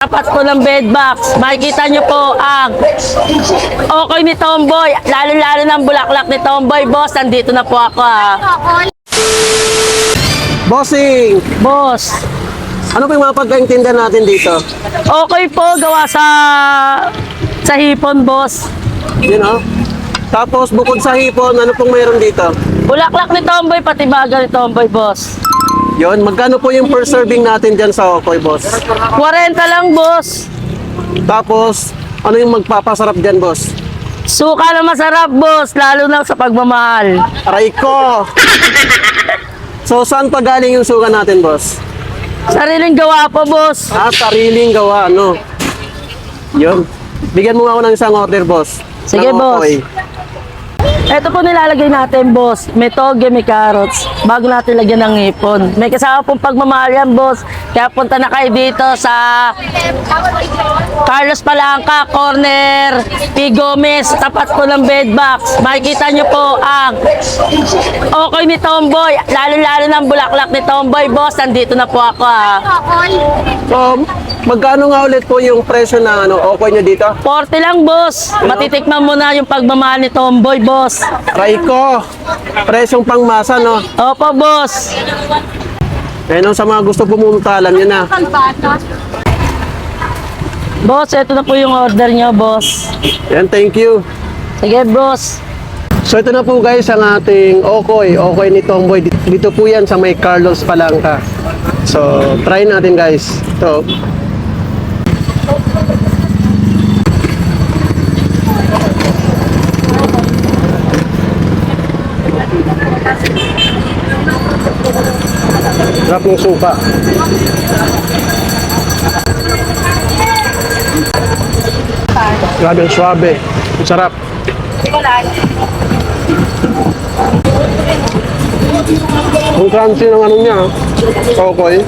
Tapat po ng bed box, makikita nyo po ang okay ni Tomboy, lalo-lalo ng bulaklak ni Tomboy, boss. Nandito na po ako, Bossing, Boss, ano pa yung mga pagkaintindihan natin dito? okay po, gawa sa hipon, boss. Yun oh. Tapos bukod sa hipon, ano pong mayroon dito? Bulaklak ni Tomboy, pati baga ni Tomboy, boss. Yun, magkano po yung per serving natin dyan sa Okoy, boss? 40 lang, boss. Tapos, ano yung magpapasarap dyan, boss? Suka na masarap, boss, lalo na sa pagmamahal. Aray ko! So, saan pa galing yung suka natin, boss? Sariling gawa po, boss. Sariling gawa, ano? Yun. Bigyan mo nga ako ng isang order, boss. Sige, Ng boss. Okoy. Ito po nilalagay natin, boss. May toge, may carrots. Bago natin lagyan ng hipon. May kasama pong pagmamahal yan, boss. Kaya punta na kayo dito sa Carlos Palanca, corner P. Gomez, tapat po ng bed box. Makikita nyo po ang okay ni Tomboy, lalo-lalo ng bulaklak ni Tomboy, boss. Nandito na po ako, So, magkano nga ulit po yung presyo na Okoy nyo dito? 40 lang, boss. Matitikman mo na yung pagmamahal ni Tomboy, boss. Aray ko! Presyong pangmasa, no? Opo, boss. Ayun, sa mga gusto pumunta, alam nyo na. Boss, ito na po yung order nyo, boss. Yan, thank you. Sige, boss. So ito na po guys ang ating Okoy ni Tomboy. Dito po yan sa may Carlos Palanca. So try natin guys. Ito. Sarap ng suka. Grabe, suabe. Sarap. Ang crunchy ng ano niya, Okoy.